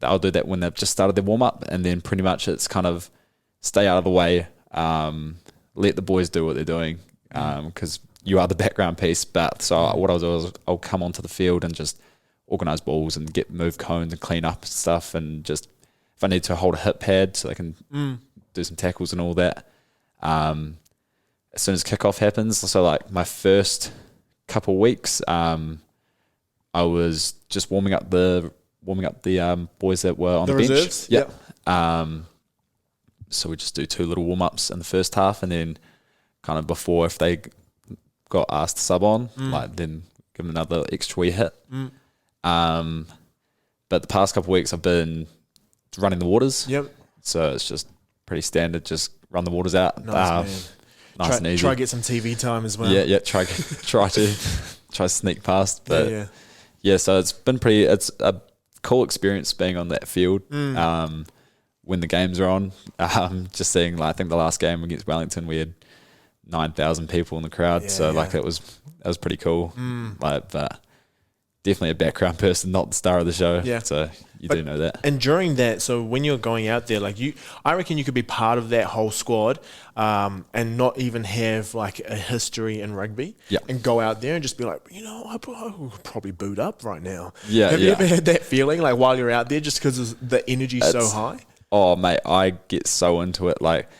I'll do that when they've just started their warm up, and then pretty much it's kind of stay out of the way, let the boys do what they're doing, because you are the background piece. But so what I'll do is I'll come onto the field and just organise balls and move cones and clean up stuff, and just if I need to hold a hip pad so they can do some tackles and all that. As soon as kickoff happens, so like my first couple of weeks, I was just warming up the boys that were on the bench. Reserves? Yep. So we just do 2 little warm ups in the first half, and then kind of before, if they got asked to sub on, like then give them another extra wee hit. But the past couple of weeks I've been running the waters. So it's just pretty standard. Just run the waters out. Nice and easy. Try to get some TV time as well. Yeah. Try to sneak past, but. Yeah, so it's a cool experience being on that field when the games are on. Just seeing, like, I think the last game against Wellington, we had 9,000 people in the crowd. That was pretty cool. But definitely a background person, not the star of the show. So you do know that. And during that, so when you're going out there, like I reckon you could be part of that whole squad and not even have like a history in rugby and go out there and just be like, I would probably boot up right now. Have you ever had that feeling like while you're out there just because the energy's so high? Oh, mate, I get so into it. Like,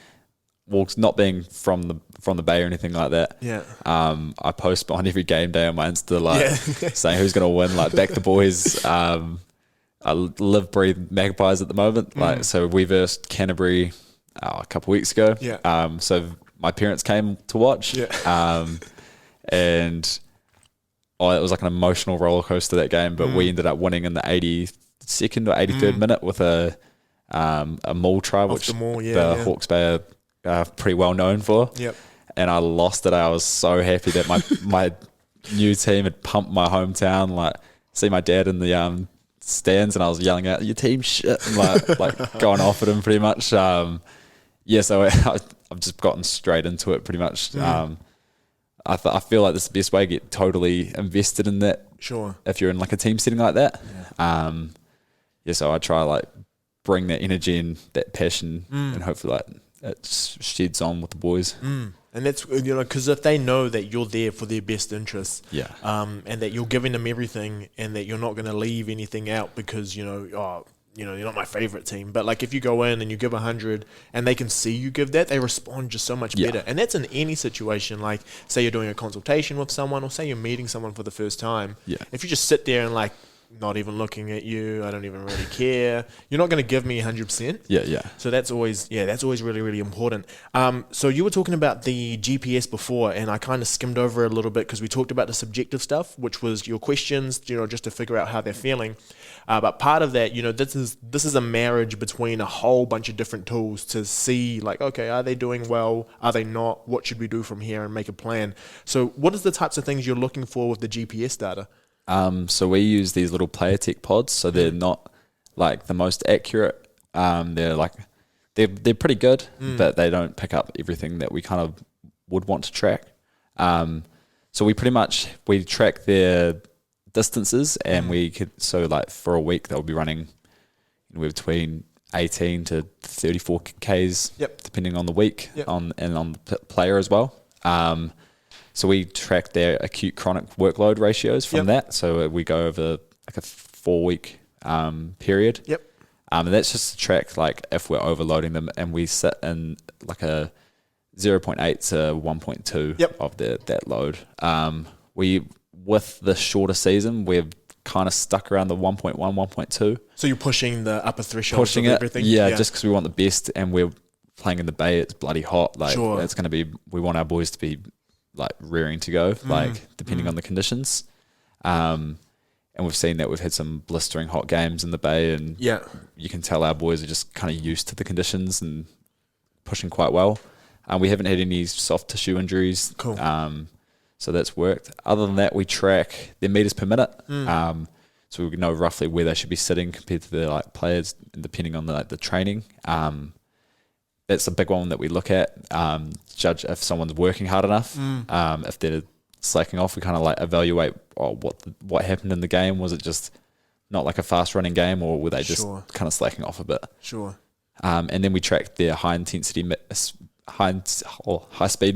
not being from the Bay or anything like that. I post behind every game day on my Insta, saying who's going to win, like back the boys. I live, breathe Magpies at the moment. Like, so we versed Canterbury a couple of weeks ago. So my parents came to watch. And it was like an emotional roller coaster, that game, but we ended up winning in the 82nd or 83rd minute with a maul try, which the Hawkes Bay are pretty well known for. And I lost it. I was so happy that my new team had pumped my hometown. Like, see my dad in the stands, and I was yelling out, "Your team shit!" And like going off at him pretty much. So I've just gotten straight into it pretty much. I feel like this is the best way to get totally invested in that. Sure. If you're in like a team setting like that. So I try like bring that energy and that passion, and hopefully like it sheds on with the boys. And that's, because if they know that you're there for their best interests, and that you're giving them everything, and that you're not going to leave anything out because, you're not my favorite team. But like if you go in and you give 100 and they can see you give that, they respond just so much better. And that's in any situation. Like say you're doing a consultation with someone, or say you're meeting someone for the first time. If you just sit there and like, not even looking at you, I don't even really care, you're not going to give me 100%. So that's always really, really important. So you were talking about the GPS before, and I kind of skimmed over it a little bit because we talked about the subjective stuff, which was your questions, just to figure out how they're feeling. But part of that, this is a marriage between a whole bunch of different tools to see like, okay, are they doing well? Are they not? What should we do from here, and make a plan? So what is the types of things you're looking for with the GPS data? So we use these little Polytech pods, so they're not like the most accurate. They're pretty good, but they don't pick up everything that we kind of would want to track. So we track their distances, and for a week they'll be running between 18 to 34 Ks, depending on the week, on the player as well. So we track their acute chronic workload ratios from that. So we go over like a 4-week period. And that's just to track like if we're overloading them, and we sit in like a 0.8 to 1.2 of that load. With the shorter season, we've kind of stuck around the 1.1, 1.2. So you're pushing the upper threshold of everything? Just because we want the best, and we're playing in the Bay, it's bloody hot. Like it's going to be, we want our boys to be like rearing to go, like depending on the conditions. And And we've seen that we've had some blistering hot games in the Bay, and you can tell our boys are just kind of used to the conditions and pushing quite well. We haven't had any soft tissue injuries. Cool. So that's worked. Other than that, we track their meters per minute. So we know roughly where they should be sitting compared to their players, depending on the training. That's a big one that we look at. Judge if someone's working hard enough. If they're slacking off, we kind of evaluate what happened in the game. Was it just not a fast running game, or were they just kind of slacking off a bit? Sure. And then we track their high speed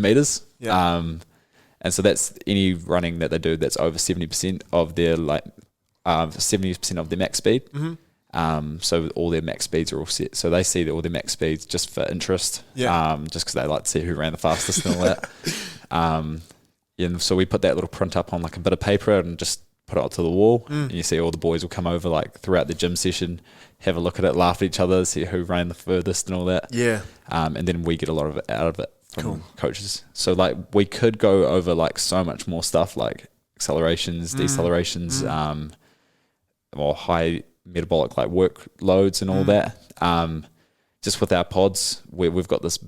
meters. And so that's any running that they do that's over 70% of their 70% of their max speed. So all their max speeds are all set. So they see all their max speeds just for interest. Just because they like to see who ran the fastest and all that. And so we put that little print up on a bit of paper and just put it onto the wall. And you see all the boys will come over throughout the gym session, have a look at it, laugh at each other, see who ran the furthest and all that. And then we get a lot of it out of it from coaches. So we could go over so much more stuff like accelerations, decelerations, or high metabolic workloads and all that. Just with our pods, we've got this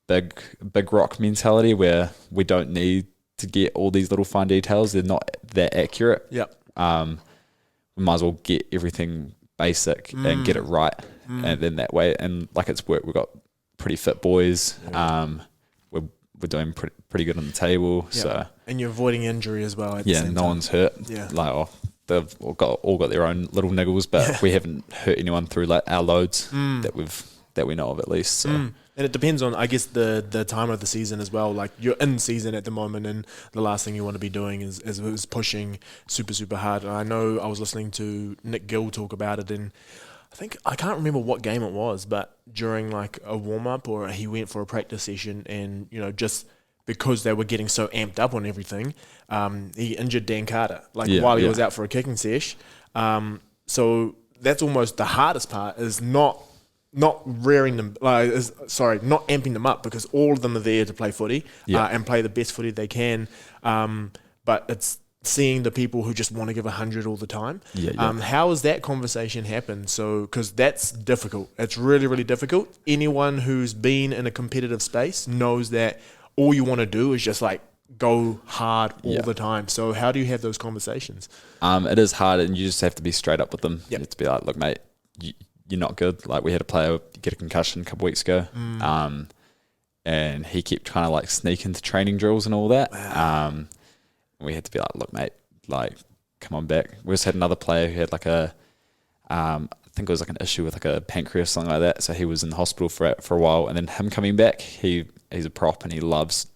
big rock mentality where we don't need to get all these little fine details. They're not that accurate. We might as well get everything basic and get it right. And then that way, and it's worked. We've got pretty fit boys. We're doing pretty good on the table. So and you're avoiding injury as well. At the same no time. one's hurt. They've all got their own little niggles, but we haven't hurt anyone through our loads that we know of at least. So. And it depends on, I guess, the time of the season as well. You're in season at the moment, and the last thing you want to be doing is pushing super hard. And I know I was listening to Nick Gill talk about it, and I can't remember what game it was, but during a warm up, or he went for a practice session, and just because they were getting so amped up on everything, he injured Dan Carter while he was out for a kicking sesh. So that's almost the hardest part, is not rearing them, not amping them up, because all of them are there to play footy and play the best footy they can. But it's seeing the people who just want to give 100 all the time. How has that conversation happened? So, because that's difficult. It's really, really difficult. Anyone who's been in a competitive space knows that all you want to do is just go hard all the time. So how do you have those conversations? It is hard, and you just have to be straight up with them. You have to be look, mate, you're not good. We had a player get a concussion a couple weeks ago, and he kept trying to sneak into training drills and all that. We had to be look, mate, come on back. We also had another player who had I think it was an issue with a pancreas or something like that. So he was in the hospital for a while, and then him coming back, he's a prop and he loves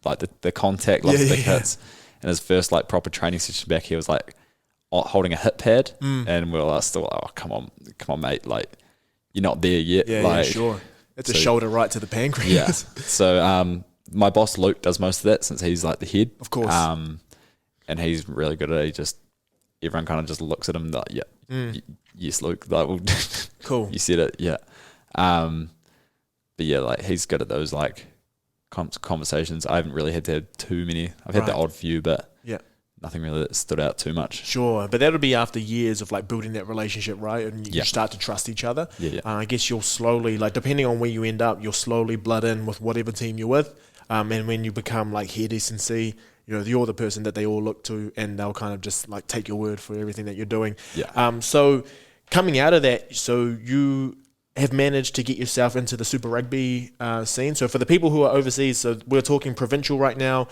the contact, loves the big hits. And his first proper training session back, he was holding a hip pad, and we were still come on, mate, you're not there yet. Sure. It's a shoulder right to the pancreas. So my boss Luke does most of that, since he's the head, of course. And he's really good at it. Everyone kind of just looks at him yes, Luke, cool. You said it, but he's good at those conversations. I haven't really had to have too many. I've had the odd few, but nothing really that stood out too much. Sure, but that would be after years of building that relationship, right? And you start to trust each other. I guess you'll slowly, depending on where you end up, you'll slowly blood in with whatever team you're with. And when you become head S&C, you're the person that they all look to, and they'll kind of just take your word for everything that you're doing. So coming out of that, so you have managed to get yourself into the Super Rugby scene. So for the people who are overseas, so we're talking provincial right now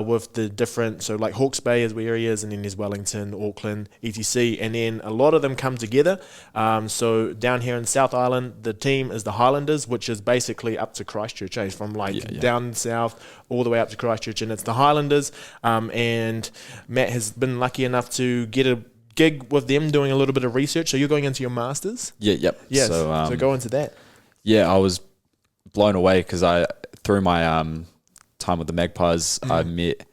with the different, so Hawkes Bay is where he is, and then there's Wellington, Auckland, etc. And then a lot of them come together. So down here in South Island, the team is the Highlanders, which is basically up to Christchurch, from down south all the way up to Christchurch, and it's the Highlanders. And Matt has been lucky enough to get a gig with them doing a little bit of research. So you're going into your masters? Yes. So go into that. I was blown away because through my time with the Magpies, I met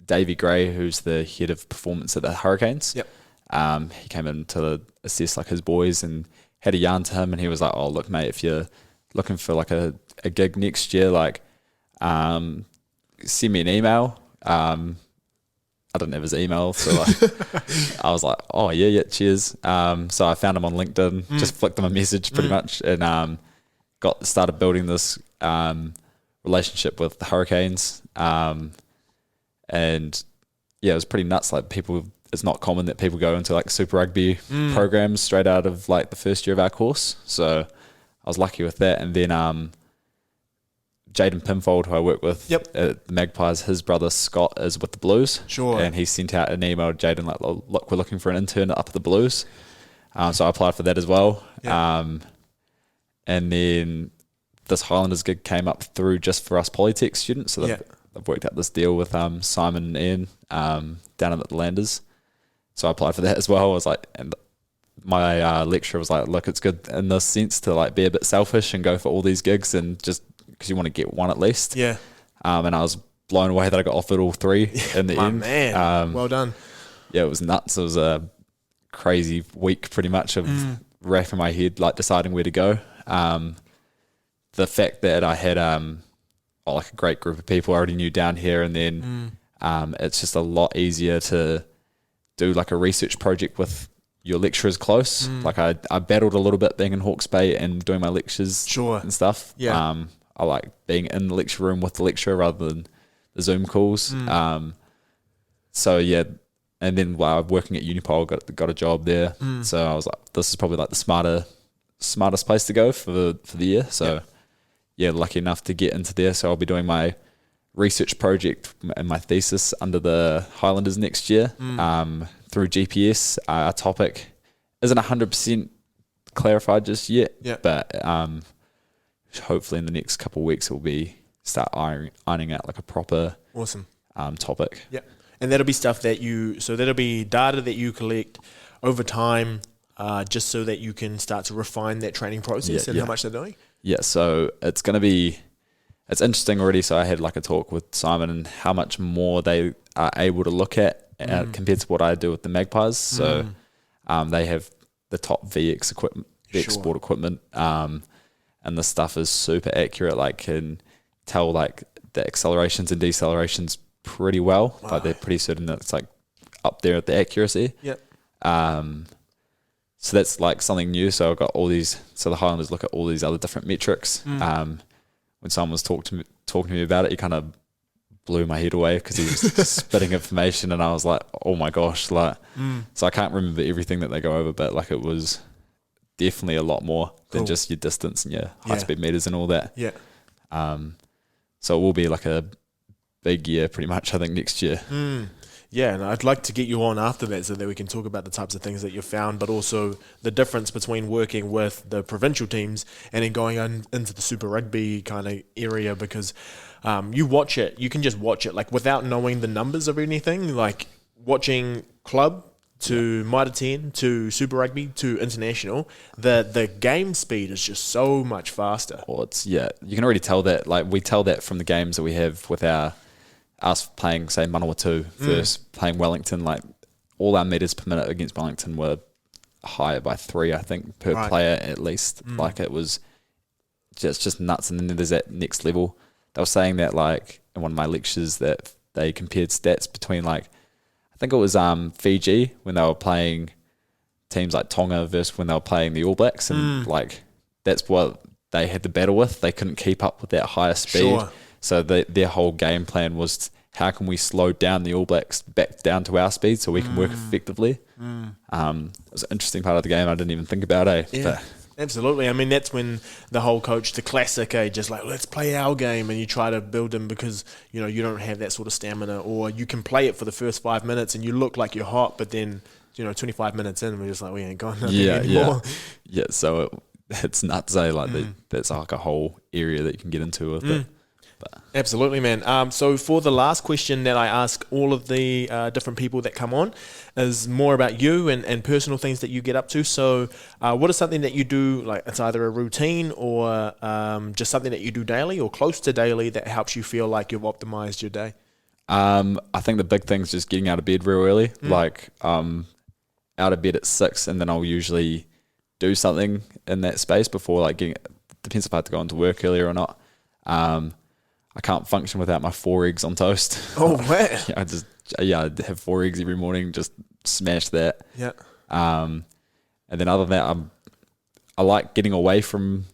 Davey Gray, who's the head of performance at the Hurricanes. He came in to assess his boys, and had a yarn to him, and he was oh, look, mate, if you're looking for a gig next year, send me an email. I didn't have his email, so like, I was like, oh yeah, cheers. So I found him on LinkedIn, just flicked him a message pretty much, and started building this relationship with the Hurricanes, and yeah, it was pretty nuts. Like it's not common that people go into like Super Rugby programs straight out of like the first year of our course, so I was lucky with that. And then Jaden Pinfold, who I work with at the Magpies, his brother Scott is with the Blues. Sure. And he sent out an email to Jaden like, look, we're looking for an intern up at the Blues. So I applied for that as well. Yep. And then this Highlanders gig came up through just for us Polytech students. So they've worked out this deal with Simon and Ian down at the Landers. So I applied for that as well. I was like, and my lecturer was like, look, it's good in this sense to like be a bit selfish and go for all these gigs and just because you want to get one at least. Yeah. And I was blown away that I got offered all three in the end. Man, well done. Yeah, it was nuts. It was a crazy week pretty much of wrapping my head, like deciding where to go. The fact that I had like a great group of people I already knew down here, and then it's just a lot easier to do like a research project with your lecturers close. Like I battled a little bit being in Hawkes Bay and doing my lectures and stuff. Yeah. I like being in the lecture room with the lecturer rather than the Zoom calls. So yeah, and then while working at Unipol, got a job there. So I was like, this is probably like the smartest place to go for the year. So yeah, lucky enough to get into there. So I'll be doing my research project and my thesis under the Highlanders next year through GPS. Our topic isn't 100% clarified just yet, but hopefully in the next couple of weeks it will be start ironing out like a proper topic. Yeah, and that'll be stuff that that'll be data that you collect over time, just so that you can start to refine that training process and how much they're doing. Yeah, so it's interesting already. So I had like a talk with Simon and how much more they are able to look at compared to what I do with the Magpies. So they have the top VX equipment, VX sport equipment, and the stuff is super accurate. Like can tell like the accelerations and decelerations pretty well. Wow. Like they're pretty certain that it's like up there at the accuracy. Yep. So that's like something new. So I've got all these. So the Highlanders look at all these other different metrics. When someone was talking to me about it, he kind of blew my head away because he was spitting information, and I was like, oh my gosh, like. So I can't remember everything that they go over, but like it was definitely a lot more than just your distance and your high speed meters and all that. Yeah. So it will be like a big year pretty much, I think, next year. Yeah, and I'd like to get you on after that so that we can talk about the types of things that you've found, but also the difference between working with the provincial teams and then going into the Super Rugby kind of area, because you watch it, you can just watch it, like without knowing the numbers of anything, like watching club to Mitre 10 to Super Rugby to international, the game speed is just so much faster. Well, you can already tell that. Like we tell that from the games that we have with us playing, say, Manawatu versus playing Wellington. Like all our meters per minute against Wellington were higher by 3, I think, per player at least. Like it was just nuts. And then there's that next level. They were saying that like in one of my lectures that they compared stats between like, I think it was Fiji when they were playing teams like Tonga versus when they were playing the All Blacks, and like that's what they had to battle with. They couldn't keep up with that higher speed, so their whole game plan was how can we slow down the All Blacks back down to our speed so we can work effectively. It was an interesting part of the game I didn't even think about. But absolutely. I mean, that's when the whole the classic, just like, let's play our game, and you try to build them because, you know, you don't have that sort of stamina, or you can play it for the first 5 minutes and you look like you're hot, but then, 25 minutes in, we're just like, we ain't got nothing anymore. Yeah, so it's nuts, like that's like a whole area that you can get into with it. But. Absolutely, man. So for the last question that I ask all of the different people that come on is more about you and personal things that you get up to. So what is something that you do, like it's either a routine or just something that you do daily or close to daily that helps you feel like you've optimized your day? I think the big thing is just getting out of bed real early. Like out of bed at 6, and then I'll usually do something in that space before like depends if I have to go into work earlier or not. I can't function without my 4 eggs on toast. Oh, man. I just I'd have 4 eggs every morning, just smash that. Yeah. And then other than that, I like getting away from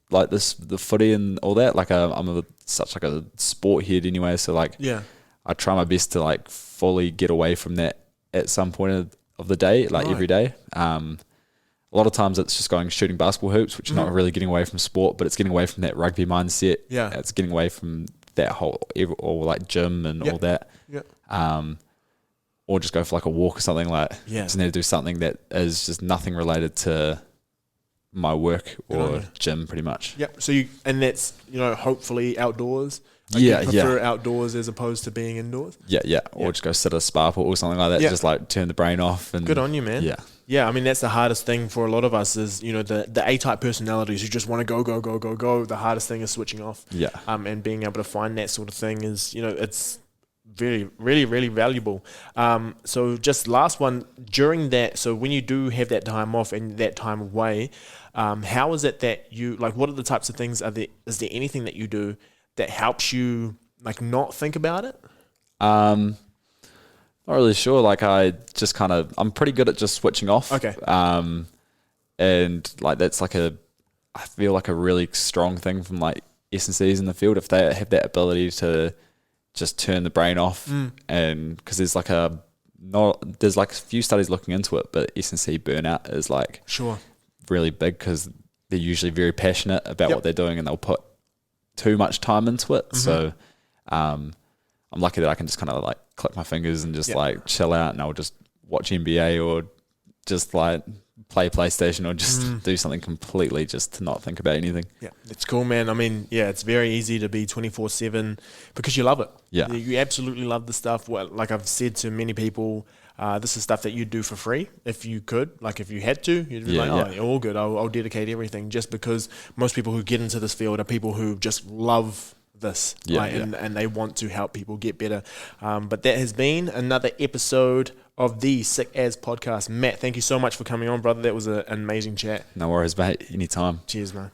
like the footy and all that. Like I'm such like a sport head anyway. So like, I try my best to like fully get away from that at some point of the day, like every day. A lot of times it's just going shooting basketball hoops, which is not really getting away from sport, but it's getting away from that rugby mindset. Yeah. It's getting away from that whole, or like gym and all that. Yeah. Or just go for like a walk or something like, just need to do something that is just nothing related to my work or gym pretty much. Yep. So and that's, hopefully outdoors. Like you prefer outdoors as opposed to being indoors? Yeah. Or just go sit at a spa pool or something like that. Just like turn the brain off. And good on you, man. Yeah. Yeah, I mean, that's the hardest thing for a lot of us is, the A-type personalities who just want to go. The hardest thing is switching off. Yeah. And being able to find that sort of thing is, it's very, really, really valuable. So just last one, during that, so when you do have that time off and that time away, how is it that you, like, what are the types of things, is there anything that you do that helps you, like, not think about it? Not really sure. Like I just I'm pretty good at just switching off. Okay. And like that's like I feel like a really strong thing from like S&Cs in the field if they have that ability to just turn the brain off. And because there's like there's like a few studies looking into it, but S&C burnout is like really big because they're usually very passionate about what they're doing and they'll put too much time into it. So, I'm lucky that I can just kind of like click my fingers and just like chill out and I'll just watch NBA or just like play PlayStation or just do something completely just to not think about anything. Yeah, it's cool, man. I mean, it's very easy to be 24/7 because you love it. Yeah. You absolutely love the stuff. Well, like I've said to many people, this is stuff that you'd do for free if you could. Like if you had to, you'd be all good. I'll dedicate everything just because most people who get into this field are people who just love this and they want to help people get better. But that has been another episode of the Sick As podcast. Matt, thank you so much for coming on, brother. That was an amazing chat. No worries, mate. Anytime. Cheers, man.